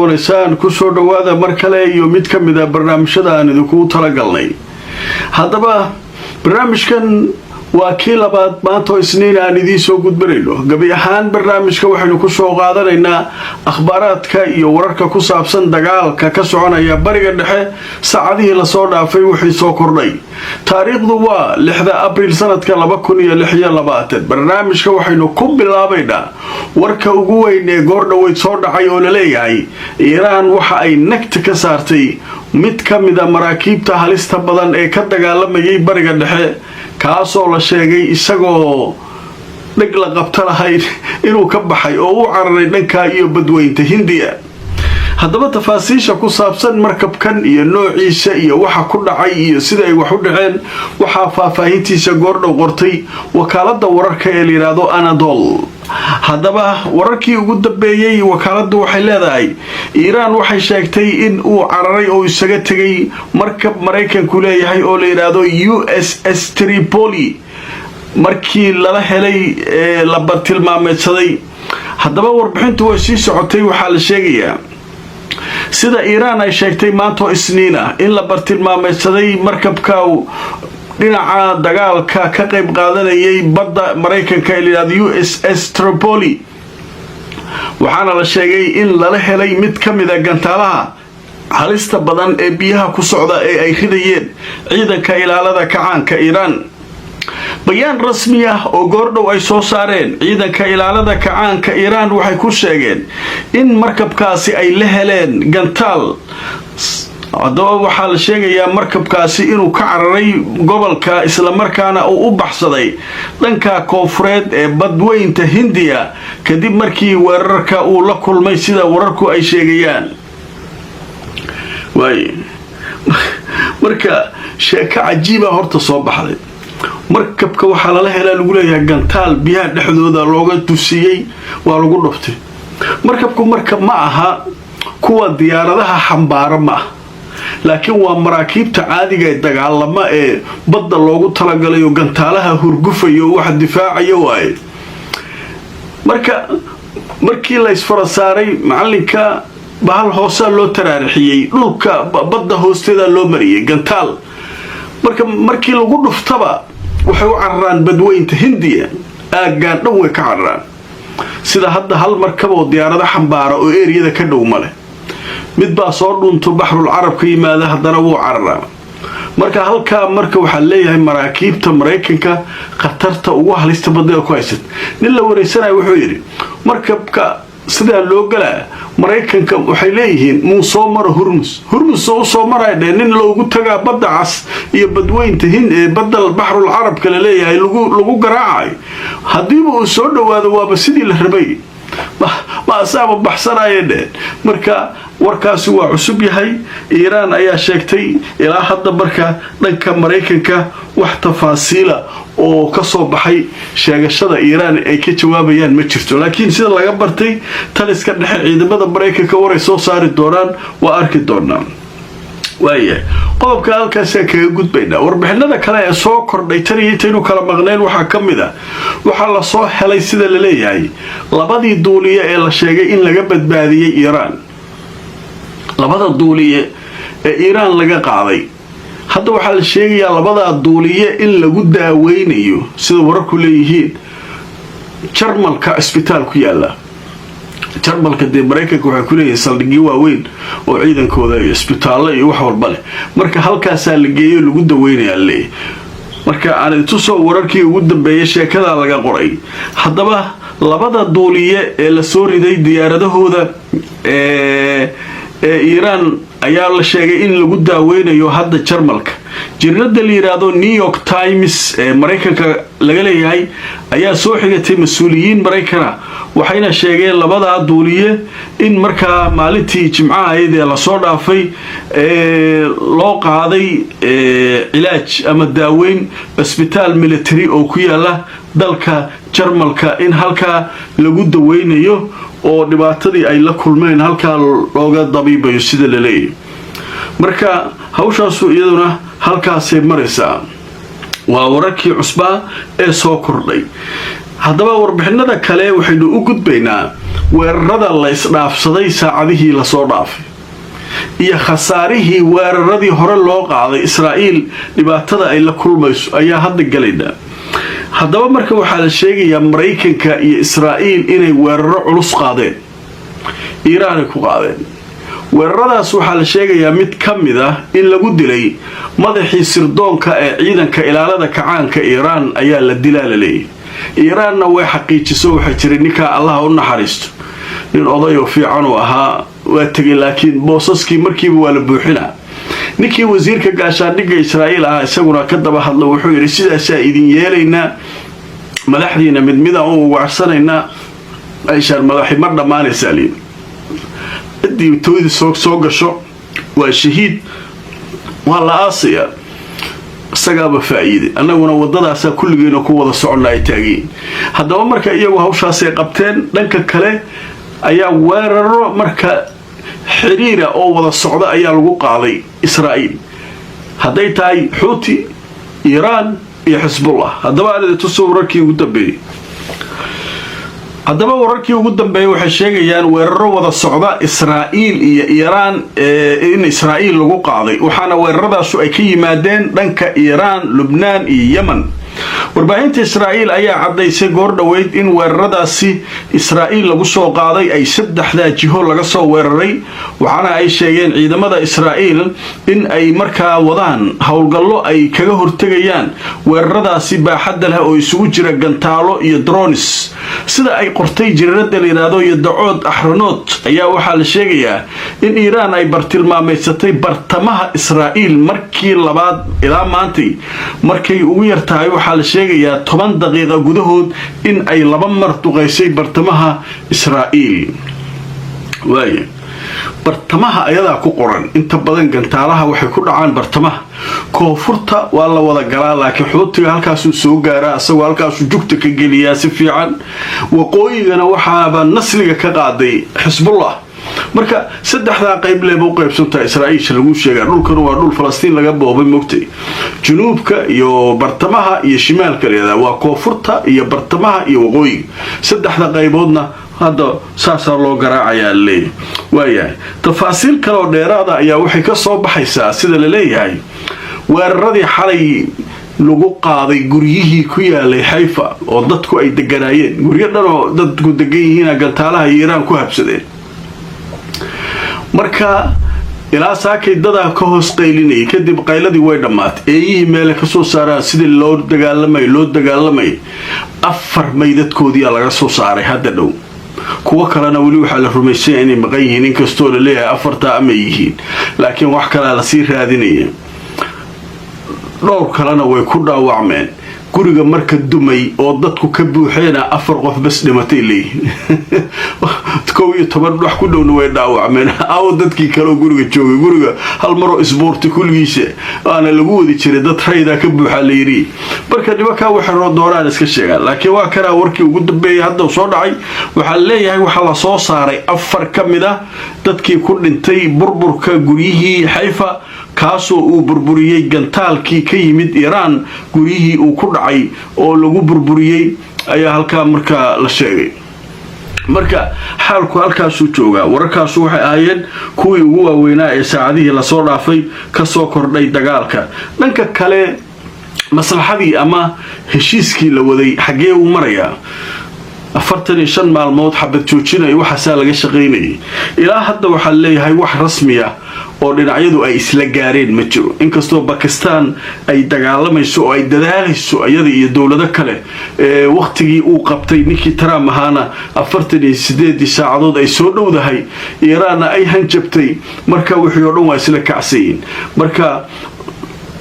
ونسان كسر دوادا مركلة يوميد كم إذا برنامج شدا ندكو تلاقلني هذا بقى برنامج كان وكيل بعد ما تو سنين أنا دي سو قد بريلو قبل أحيان برنامج كوحنا كسر قادر إن أخبارات كيورك كسر أبسن دجال ككسرنا يا بريء النحى سعدي لصورنا في وحي سوكرني تاريخ ضوا لحظة أبريل سنة كلا بكوني لحية لباتت برنامج كوحنا كم باللابينا ورك وجوين جورنا ويتصور عيون ليه إيران وحى نكت كسرتي mid ka mid maraakiibta halista badan ee ka dagaalamay bariga dhexe kaasoo la sheegay isagoo dhig la qabta lahayd inuu ka baxay oo uu cararay dhanka iyo badweynta Hindiya haddaba tafaasiisha ku saabsan markabkan iyo noociisa iyo waxa ku dhacay iyo sida ay wax u dhaceen waxa faahfaahintiisa goordhow qortay wakaaladda wararka ee la yiraahdo Anadolu haddaba wararkii ugu dambeeyay wakaaladdu waxay leedahay Iiraan waxay sheegtay in uu cararay oo isaga tagay markab Mareykanku leeyahay oo la yiraahdo USS Tripoli markii la helay la bartilmaameedsaday haddaba warbixintu way sii socotay waxa la sheegayaa sida Iiraan ay sheegtay maanta Isniina in la bartilmaameedsaday markabka dhinaca dagaalka ka qayb qaadanayay badda Mareykanka ee la USS Tripoli waxaana la sheegay in la helay mid ka mid ah gantaalaha halista badan ee biyaha ku socda ee ay ridayeen ciidanka ilaalada kacaanka Iiraan bayaan rasmi ah oo goordhow ay soo saareen ciidanka ilaalada kacaanka Iiraan waxay ku sheegeen in markabkaasi ay la heleen gantaal haddaba waxaa la sheegayaa markabkaasi inuu ka cararay gobolka isla markaana uu u baxsaday dhanka koonfureed ee badweynta Hindiya kadib markii weerarka uu la kulmay sida wararku ay sheegayaan marka sheeko cajiib ah horta soo baxday markabka waxaa la helaa lagu leeyahay gantaal biyaha dhexdooda looga tusiyay waa lagu dhuftay markabku markab ma aha kuwa diyaaradaha xambaara ma aha laakiin waa maraakiibta caadiga ee dagaalama ee badda loogu talagalay oo gantaalaha hurgufayo wax difaacayo waaye markii la isfarasaaray macalinka bahal hoosa loo taraarixiyay dhulka badda hoosteeda loo mariyay gantaal markii lagu dhuftaba waxay u cararaan badweynta Hindiya aagaan dhan way ka cararaan sida hadda hal markab oo diyaarada xambaara oo eeriyada ka dhow male mid baa soo dhunto baxrul carab ka yimaada haddana wuu cararaa marka halka waxa leeyahay maraakiibta Mareykanka qatarta ugu halista badan ku haysan nin la wareysanayo wuxuu yiri markabka sida loo galaa Mareykanka waxay leeyihiin muu soo maro Hormuz soo maray nin loogu tagaa badda cas iyo badweynta badda baxrul carab kale leeyahay lagu garaacay hadii uu soo dhawaado waaba sidii la rabay ma asaaba baxsanayeen marka warkaasi waa cusub yahay Iiraan ayaa sheegtay ilaa hadda marka dhanka Mareykanka wax tafaasiila oo ka soo baxay sheegashada Iiraan ay ka jawaabayaan ma jirto laakiin sida laga bartay taliska dhexe ciidamada Mareykanka waray soo saari doonaan waa arki doonaan qodobka halkaas kaga gudbayna warbixinada kale ee soo kordhay tariintaynu kala maqneen waxa kamid ah waxa la soo helay sida la leeyahay labadii duuliye ee la sheegay in laga badbaadiyay Iiraan labada duuliye ee Iiraan laga qaaday hadda waxa la sheegayaa labada duuliye in lagu daaweynayo sida wararku leeyihiin Jarmalka isbitaal ku yaala Jarmalka de Mareykanka waxa ku leeyahay saldhigyo waaweyn oo ciidankooda iyo isbitaallo iyo wax walba leh marka halkaas la geeyo lagu daweynayaa marka aan tusoo wararkii ugu dambeeyay sheekada laga qoray haddaba labada duuliye ee la soo riday diyaaradahooda Iiraan ayaa la sheegay in lagu daaweynayo hadda Jarmalka jirnada la yiraahdo New York Times ee Mareykanka laga leeyahay ayaa soo xigatay mas'uuliyiin Mareykan waxayna sheegeen labada duuliye in marka maalintii Jimcaha ee la soo dhaafay loo qaaday ilaaj ama daaweyn isbitaal military oo ku yaala dalka Jarmalka in halka lagu daweynayo oo dhibaatadii ay la kulmeen halka looga dabiibayo sida la leeyahay marka hawshaas iyaduna halkaas ay maraysaa waa wararkii cusba ee soo kordhay haddaba warbixinada kale waxaynu u gudbaynaa weerarada la isdhaafsaday saacadihii la soo dhaafay iyo khasaarihii weeraradii hore loo qaaday Israa'iil dhibaatada ay la kulmayso ayaa hadda galaynaa. haddaba marka waxaa la sheegayaa Mareykanka iyo Israa'iil inay weeraro culus qaadeen, Iiraan ku qaadeen. weeraradaas waxaa la sheegayaa mid ka mid ah in lagu dilay madaxii sirdoonka ee ciidanka ilaalada kacaanka Iiraan ayaa la dilaa la leeyahay. Iiraanna way xaqiijiso waxa jiray ninka Allah u naxariisto nin odayo fiican oo ahaa waa tagay, laakiin boosaskii markiiba waa la buuxinaa. ninkii wasiirka gaashaandhigga Israa'iil ah isaguna ka daba hadlo wuxuu yiri sidaas idin yeelaynaa, madaxdiina mid oo ugaarsanayna Aisha madaxi mar dhamaanaysa liin hadii tooyada soo gasho waa shahiid waa la aasiya isagaaba faa'iide, annaguna wadadaas kulligeena ku wada soconay taageen. haddaba marka iyagu hawshaas ay qabteen, dhanka kale ayaa weeraro marka xiriira oo wada socda ayaa lagu qaaday Israa'iil, hadday tahay Xuuti, Iiraan iyo Xisbullah. haddaba aad tusoo wararkii ugu dambeeyay waxay sheegayaan weeraro wada socda Israa'iil iyo Iiraan in Israa'iil lagu qaaday, waxaana weeraradaas ay ka yimaadeen dhanka Iiraan, Lubnaan iyo Yemen. warbaahinta Israa'iil ayaa cadaysay goor dhaweyd in weeraradaasi Israa'iil lagu soo qaaday ay saddexda jiho laga soo weeraray, waxaana ay sheegeen ciidamada Israa'iil in ay markaa wadaan howlgallo ay kaga hortagayaan weeraradaasi baaxadda leh oo isugu jira gantaalo iyo drones. sida ay qortay jiradda liiraado iyo dacood Axranood ayaa waxaa la sheegayaa in Iiraan ay bartilmaameysatay bartamaha Israa'iil markii labaad ilaa maantay, markay ugu yartahay waxaa la sheegayaa 10 daqiiqo gudahood in ay laba mar duqeysay bartamaha Israa'iil. waaye bartamaha ayadaa ku qoran, inta badan gantaalaha waxay ku dhacaan bartamaha. koonfurta waa la wada galaa, laakiin Xuutiga halkaasuu soo gaaraa, asagoo halkaasuu jugta ka geliyaa si fiican. waqooyigana waxaaba nasliga ka qaaday Xisbullah. marka saddexda qayb leeb u qaybsanta Israa'iil lagu sheegay dhulkan waa dhul Falastiin laga boobay mogtay, junuubka iyo bartamaha iyo shimaalka leeyahay waa koonfurta iyo bartamaha iyo waqooyiga. saddexda qayboodna hadda saasa loo garaacayaa leeyahay. waayahay tafaasiil kale oo dheeraada ayaa waxay ka soo baxaysaa sida la leeyahay weeraradii xalay lagu qaaday guryihii ku yaalay Haifa oo dadku ay deganaayeen, guryo dhan oo dadku degan yihiin gantaalaha Iiraan ku habsadeen. marka ilaa saakay dada ka hoos qaylinay kadib qayladii way dhamaatay, eeyihii meel ka soo saaraan sidii loo dagaalamay 4 meydadkoodii laga soo saaray hadda dhow. kuwa kalena wali waxa la rumaysan inay maqan yihiin, inkastoo la leeyahay 4 ama yihiin, laakiin wax kale la sii raadinaya. dhowr kalena way ku dhaawacmeen. guriga marka dumay oo dadku ka buuxeena 4 qof bas dhimatay leeyihiin. 12 wax ku dhowna way dhaawacmeen. aw dadkii kale guriga joogay, guriga hal maro isboorti kulligiisa aana lagu wadi jiray, dad rayda ka buuxa la yiri. marka nimanka waxa loo dooraan iska sheegaan, laakiin waa kana warkii ugu dambeeyay hadda soo dhacay. waxa leeyahay waxa la soo saaray 4 kamid ah dadkii ku dhintay burburka guryihii Haifa, kaasoo uu burburiyay gantaalkii ka yimid Iiraan. guryihii uu ku dhacay oo lagu burburiyay ayaa halka marka la sheegay. marka xaalku halkaasuu joogaa. wararkaas waxay ahaayeen kuwii ugu waaweynaa ee saacadihii la soo dhaafay ka soo kordhay dagaalka. dhanka kale maslaxadii ama heshiiskii la waday xagee uu marayaa? 45 maalmood xabad joojinay waxaas laga shaqeynayay. ilaa hadda waxa leeyahay wax rasmi ah oo dhinacyadu ay isla gaareen ma jiro, inkastoo Pakistan ay dagaalamayso oo ay dadaalayso iyada iyo dawlado kale. waqtigii uu qabtay ninkii Trump ahaana 48 saacadood ay soo dhowdahay, Iiraan ay hanjabtay, marka wixii oo dhan waa isla kacsayn. marka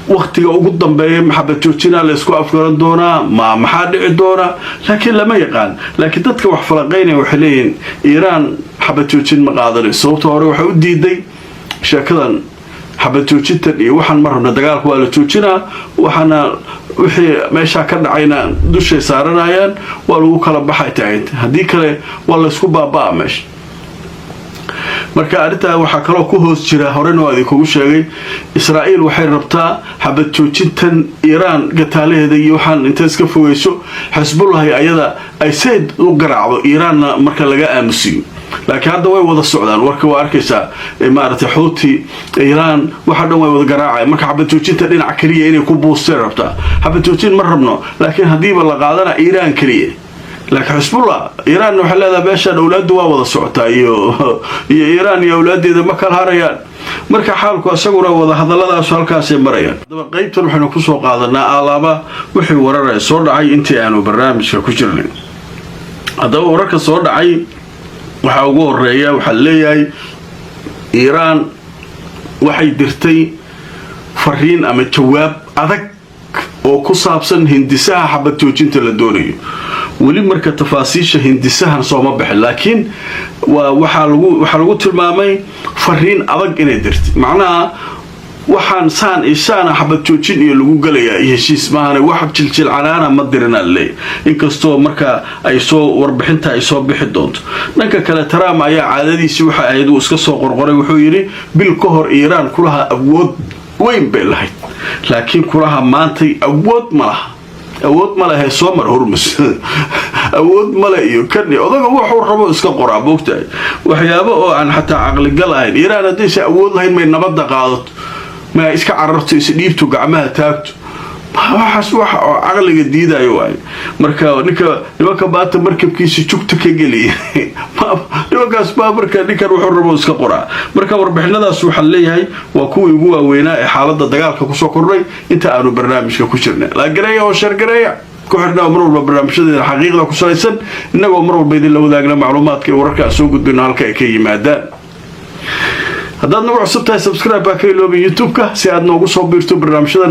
waqtiga ugu dambeeyay maxabad joojina la isku afgaran doonaa maxaa dhici doona, laakiin lama yaqaan. laakiin dadka wax falaqeynaya waxay leeyihiin Iiraan xabad joojin ma qaadanayso, sababtoo hore waxay u diiday sheekadan xabad joojinta iyo waxaan marna dagaalku waa la joojinaa, waxaana wixii meesha ka dhacayna dushay saaranayaan, waa lagu kala baxay tahay, haddii kale waa la isku baabaa meesha. marka arinta waxa kale oo ku hoos jira horena waa idinku sheegay Israa'iil waxay rabtaa xabad joojintan Iran gataaleeda iyo waxaan inta iska fogeyso Hezbollah ayada ay sayd u garaacdo Iran marka laga aamusiyo laakiin hadda way wada socdaan warka waa arkaysaa imaarata Houthi Iran waxa dhan way wada garaacay marka xabad joojinta dhinac kaliya inay ku boosteen rabtaa xabad joojin ma rabno laakiin hadii ba la qaadana Iran kaliya laakiin Hezbollah Iran waxa leedahay beesha dawladdu waa wada socotaa iyo Iran iyo awlaadeeda ma kala harayaan marka xaalku asaguna wada hadalladaas halkaas ay marayaan daba qaybtan waxaynu ku soo qaadanaa alaaba wixii warar soo dhacay intii aanu barnaamijka ku jirnay hadaba wararka soo dhacay waxa ugu horeeya waxa leeyahay Iran waxay dirtay fariin ama jawaab adag oo ku saabsan hindisaha xabad joojinta la doonayo wali marka tafaasiisha hindisahan soo ma bixin laakiin waxa lagu tilmaamay fariin adag inay dirtay macnaha waxaan saan isana xabad joojin iyo lagu galayaa heshiis maahane wax jilcil canaana ma dirina leey inkastoo marka ay soo warbixinta ay soo bixi doonto dhanka kale Trump ayaa caadadiisi waxa ay iska soo qorqoray wuxuu yiri bil ka hor Iran kulaha awood weyn bay lahayd laakiin kulaha maantay awood ma laha soo mar hormus awood ma la iyo kan odaga wuxuu rabo iska qoraa boogtay waxyaabo oo aan xataa aqli gal ahayn Iran hadii si awood lahayn may nabad qaadato ma iska cararto is dhiibto gacmaha taagto waxaas wax aqliga diidayo waay marka nimanka baata markabkiisa jugta ka galiyay nimankaas baa marka ninkan wuxuu rabo iska qoraa marka warbixinadaas waxa leeyahay waa kuwii ugu waaweynaa ee xaaladda dagaalka ku soo kordhay inta aanu barnaamijka ku jirnay la gareeyo oo shargareeya ku xirnaa mar walba barnaamijyada xaqiiqda ku salaysan inagoo mar walba idin la wadaagna macluumaadka iyo wararka soo gudbino halka ay ka yimaadaan haddaad nagu cusub tahay subscribe ka iloobi YouTube-ka si aad noogu soo biirto barnaamijyada